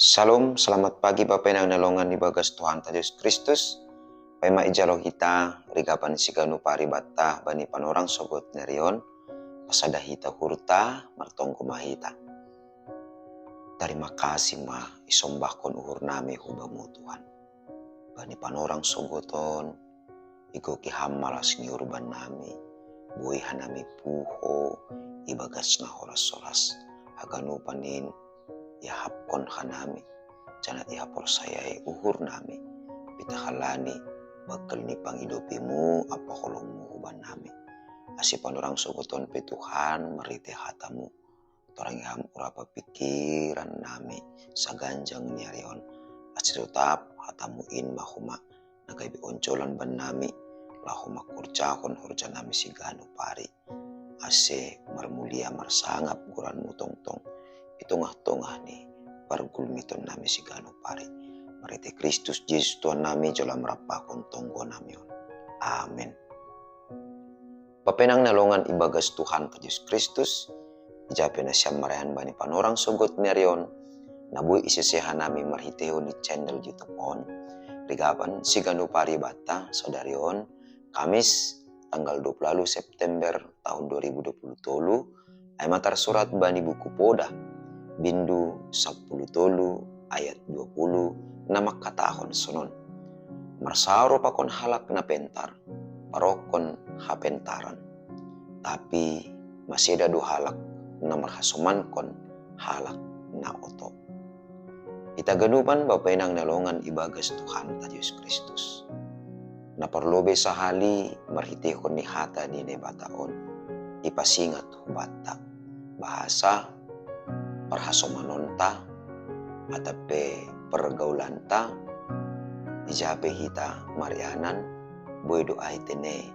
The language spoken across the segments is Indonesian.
Salam, selamat pagi Bapak yang nalongan di bagas Tuhan Yesus Kristus. Pema ijalo kita, rigapan siganu paribata, bani panorang sogot nerion, pasada hita hurta, martongko mahita. Terima kasih isombahkon uhur nami hubamu Tuhan. Bani panorang sogoton, igo ki hamalas ni urban nami, buih hanami puho, ibagas na horas-horas, aganu panin, yahapkon hanami, janat ihapor sayai uhur nami, pitahalani, bakal ni pangidopimu, apa kolongmu huban nami. Asipan orang sogoton pe Tuhan, merite hatamu, torang iham urapa pikiran nami, saganjang niarion, tetap hatamu in mahuma, nagaibi oncolan ban nami, lahuma kurcakon hurja nami siganu pari, ase marmulia marsangap guranmu tongtong, itongah-tongah ni pargulmiton nami sigano pare. Marite Kristus Yesus Tuhan nami jalan merapakon tonggo nami. Amin. Papenang nalongan ibagas Tuhan Yesus Kristus. Ijape na siyam marayan bani panorang sogot nerion. Nabuhi isisehan nami marhiteo ni channel YouTube on. Rigapan sigano pari bata saudarion. Kamis tanggal 20 September tahun 2020 ay matar surat bani buku Poda bindu 10 tolu ayat 20 nama katahon sonon. Marsaro pakon halak na pentar, parokon hapentaran. Tapi masih ada dua halak na marhasuman kon halak na oto. Itaganupan bapainang nalongan ibagas Tuhan Yesus Kristus. Na parlobe sahali marhitehon ni hata ni nebataon. Ipasingat hubata. Bahasa parhasomanonta atape pergaulanta ijabe hita marianan boy doa itene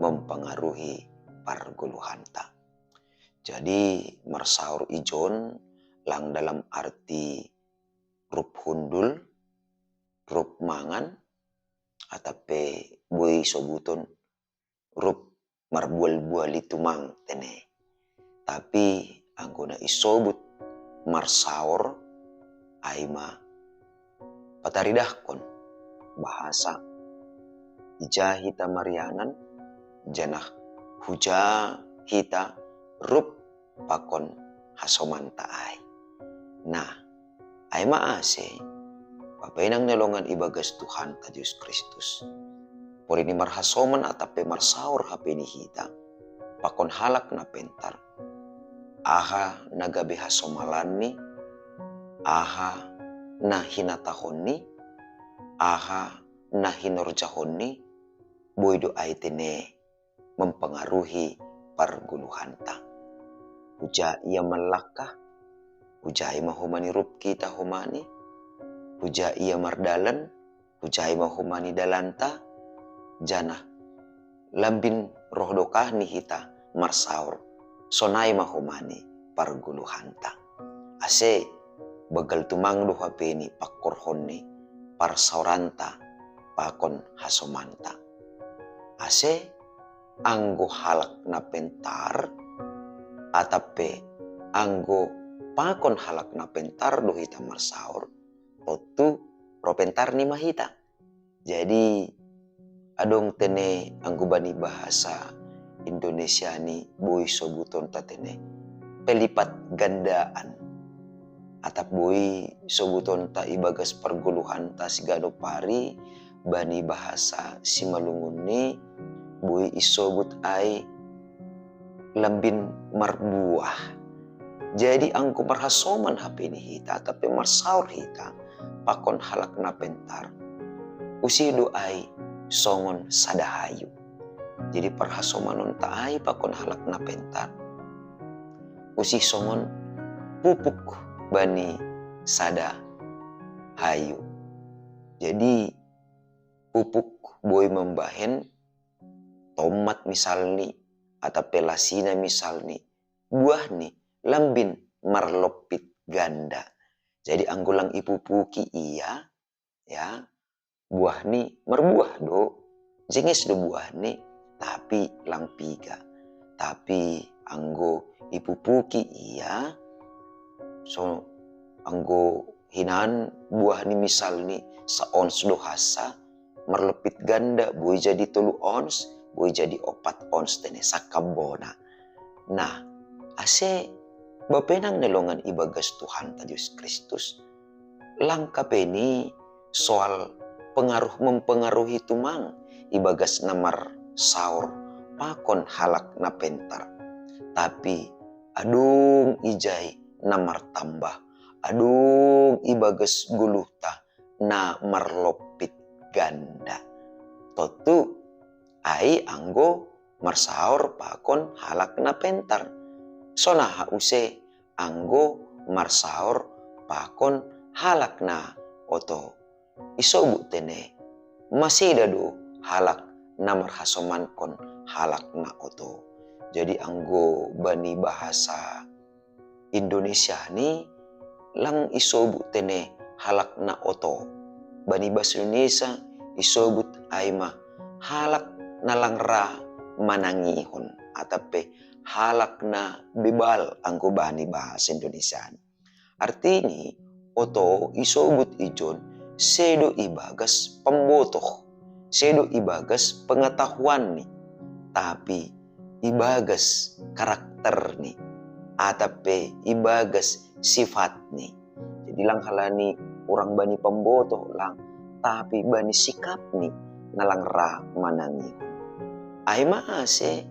mempengaruhi parguluhanta. Jadi marsaur ijon lang dalam arti rup hundul, rup mangan atape boy sobuton rup marbual-bual itu mang tene. Tapi anggona isobut marsaur aima pataridahkon bahasa ija hita marianan janah huja hita rup pakon hasomanta ay. Nah, aima ase papainang nalongan ibagas Tuhan Yesus Kristus. Por ini marhasoman atape marsaur hapeni hita pakon halak na pentar. Aha nagabe hasomalan ni, aha na hinatahon ni, aha na hinorjahon ni, boy doa itene mempengaruhi parguluhanta. Huja ia melakah, huja ia mahumani rup kita humani, huja ia mardalan, huja ia mahumani dalanta, janah lambin roh dokah ni hita marsaur. Sonai mahumani parguluhanta. Ase bagal tumangdo hapeni pakkorhonni parsauranta pakon hasomanta. Ase anggo halak na pentar atape anggo pakon halak na pentar do hita marsaur totu propentar ni mahita. Jadi adong tene anggo bani bahasa Indonesia ni boy sobuton tatene pelipat gandaan atap boy sobuton ta ibagas perguluhan ta sigado pari bani bahasa simalungun ni boy isobut ay lambin marbuah. Jadi angko marhasoman hapeni hita tapi marsaur hita pakon halak na pentar usido ay songon sadahayu. Jadi parhasomanon taay pakon halak na pentar. Usi songon pupuk bani sada hayu. Jadi pupuk boy membahen tomat misalni atau pelasina misalni buah ni lambin marlopit ganda. Jadi anggulang ipupuki iya ya buah ni marbuah do jengis do buah ni tapi lampiga. Tapi anggo ipupuki iya so anggo hinan buah ni misal ni sa ons do hasa merlepit ganda boleh jadi 3 ons, boleh jadi 4 ons tene sakabona. Nah, ase bapenang nelongan ibagas Tuhan ta Yesus Kristus. Langkap ini soal pengaruh mempengaruhi tumang ibagas namar saur pakon halak na pentar. Tapi adung ijay namar tambah, adung ibagas guluhta na marlopit ganda. Totu ai anggo marsaur pakon halak na pentar. Sonaha use anggo marsaur pakon halak na oto. Isobu tene masih dadu halak na marhasoman kon halak na oto. Jadi anggo bani bahasa Indonesia ni lang isobu tene halak na oto. Bani bahasa Indonesia isobut aima halak na langra manangihon atape halak na bebal anggo bani bahasa Indonesia. Artinya oto isobut ijon sedo ibagas pembotoh, sedo ibagas pengetahuan ni, tapi ibagas karakter ni, atape ibagas sifat ni. Jadi lang halani orang bani pembotoh lang, tapi bani sikap ni nalang ra manangi. Ay maase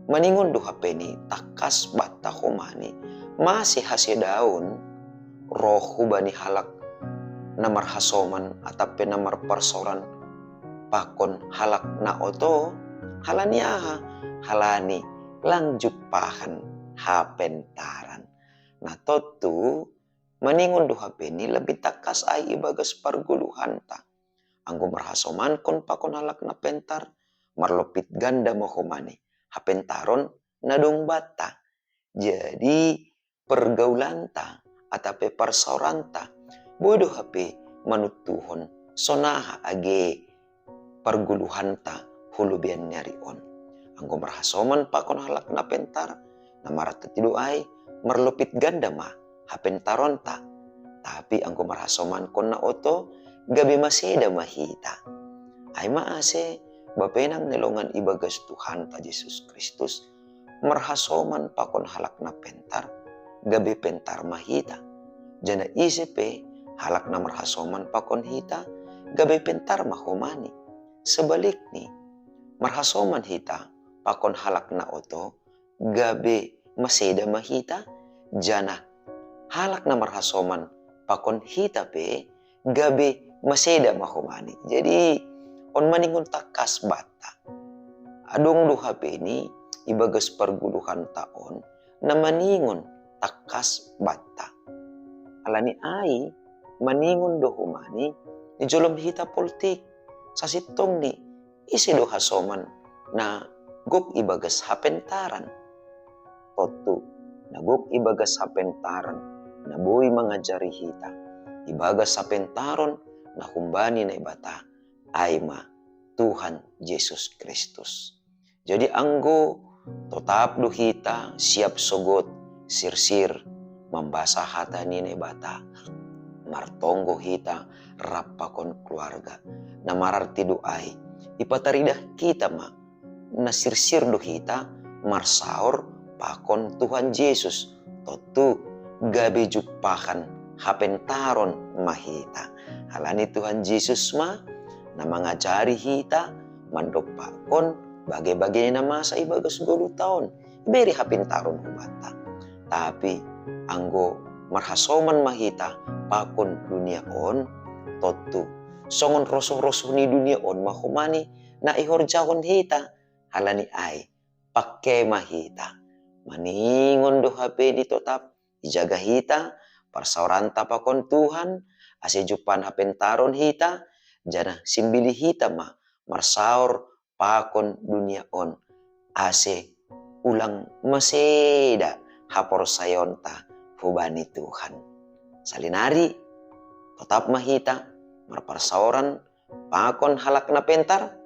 maningon do hape ni takas bata humani masih hasil daun rohu bani halak namar hasoman atape namar persoran pakon halak na oto halani aha halani lanjut pahan hapentaran. Nah totu maningon do hape ni lebih takas ay ibagas parguluhan ta. Anggo marhasoman kon pakon halak na pentar marlopit ganda mohomani hapentaron na dong bata. Jadi pergaulanta atape persauranta bodoh hape manutuhon sonaha age perguluhanta hulubian nyarion. Anggo marhasoman pakon halak na pentar na maratatidu ay marlopit ganda ma hapentaronta. Tapi anggo marhasoman kon na oto gabi maseda mahita. Ay maase bapenang nelongan ibagas Tuhan ta Yesus Kristus marhasoman pakon halak na pentar gabi pentar mahita. Jana isipe halak na marhasoman pakon hita gabi pentar mahomani. Sebalik ni marhasoman hita pakon halak na oto gabi maseda mahita. Jana halak na marhasoman pakon hita pe gabi maseda mahomani. Jadi on maningon takas bata. Adong duha pe ni ibagas perguluhan taon na maningon takas bata. Alani ai maningon do humani ni jolom hita politik. Sa sitong ni isi do hasoman na gok ibagas hapentaran. Totu na gok ibagas hapentaran na boy mangajari hita. Ibagas hapentaron na humbani na ibata aima Tuhan Yesus Kristus. Jadi anggo tetap do hita siap sogot sirsir membasa hata ni na ibata. Martonggo hita rapakon keluarga na mararti doai ipataridah kita ma na sirsir do hita marsaur pakon Tuhan Yesus totu gabe jupakan hapentaron mahita. Halani Tuhan Yesus ma na mangajari hita mandopakon bagai-bagai na masa ibagas 10 tahun beri hapentaron hubata. Tapi anggo marhasoman mahita pakon dunia on totu songon rosoh-rosoh ni dunia on mahomani na ihorjahon hita halani ai pakai mahita maningon do hape di tetap ijaga hita parsauranta pakon Tuhan ase jupan hapentaron hita jana simbili hita ma marsaur pakon dunia on ase ulang maseda hapor sayonta hubani Tuhan. Salinari tetap mahita marparsauran pakon halak na pentar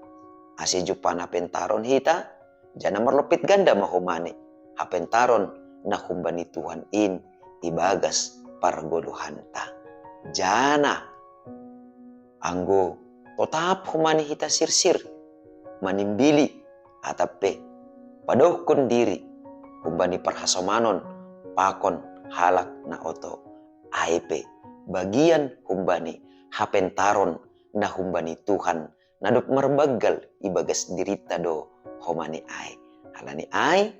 ase jupan hapentaron hita jana marlopit ganda mahumani hapentaron na humbani Tuhan in ibagas pargoluhanta. jana anggo tetap humani hita sirsir manimbili atape padokon diri humbani parhasomanon pakon halak na oto aipe bagian humbani hapentaron na humbani Tuhan nadop marbagal ibagas dirita do homani ai halani ai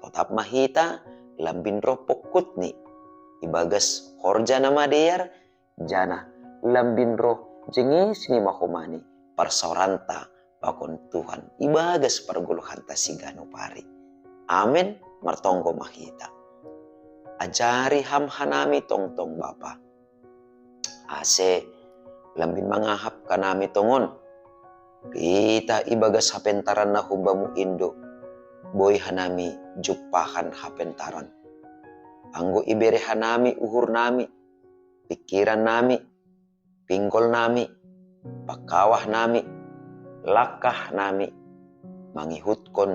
tetap mahita lambin roh pokutni ibagas horja nama deyar jana lambin roh jengis ni mahomani parsauranta pakon Tuhan ibagas parguluhanta sigano pari. Amen martonggo mahita. Ajari hamhanami tongtong Bapa. Ase lambin mangahap kanami tongon. Kita ibagas hapentaran na humbamu Indo. Boy hanami jupahan hapentaran. Anggo ibere hanami uhur nami. Pikiran nami. Pinggol nami. Pakawah nami. Lakah nami. Mangihutkon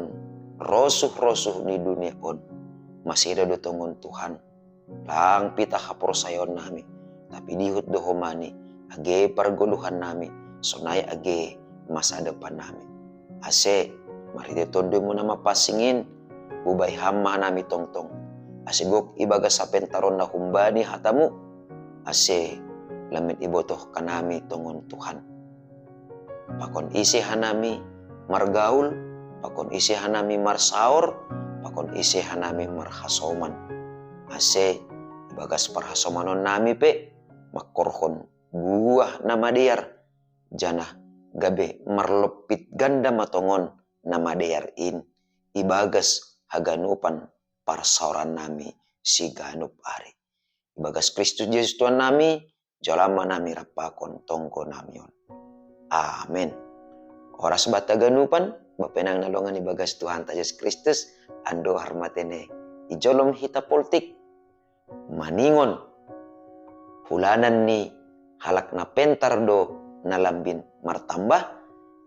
rosuh-rosuh di dunia on. Masih ada dotongon Tuhan. Lang pita haprosayon nami. Tapi dihut dohomani. Age parguluhan nami. Sonay age masa depan nami. Ase. Mari detondo mo na mapasingin. Ubay hama nami tongtong. Ase gok ibaga sa pentaron na humbani hatamu. Ase. Lamit ibotoh kanami tongon Tuhan. Pakon isi hanami margaul. Pakon isi hanami marsaur. Pakon isi hanami marhasoman. Ase ibagas parhasomanon nami pe. Makorhon buah nama deyar. Janah gabe marlepit ganda matongon nama deyar in. Ibagas haganupan parsauran nami si ganup ari. Ibagas Kristus Yesus Tuhan nami. Jalama nami rapakon tongko namion. Amin. Oras bata ganupan. Bapenang nalongan ibagas Tuhan Yesus Kristus. Ando harmatene. Ijolom hita politik. Maningon. Hulanan ni halak na pentar do nalambin martambah.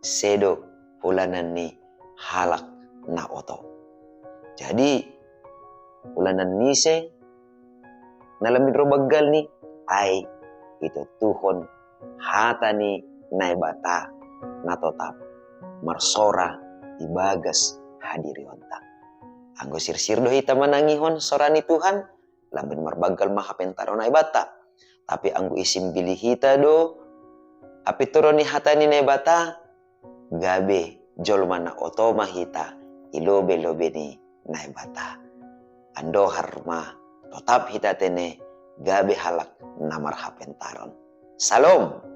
Sedo hulanan ni halak na oto. Jadi hulanan ni se nalambin robagal ni ay itu Tuhon hata ni naibata na totap marsora ibagas hadiri onta. Anggo sirsir do hita manangihon sora ni Tuhan lambin marbagal mahapentaro naibata. Tapi anggo isim bilih hita do api turun ni hata ni naibata gabe jolmana otoma hita ilobe-lobe ni naibata. Ando harma tetap hita tene gabe halak namar hapentaron. Salam.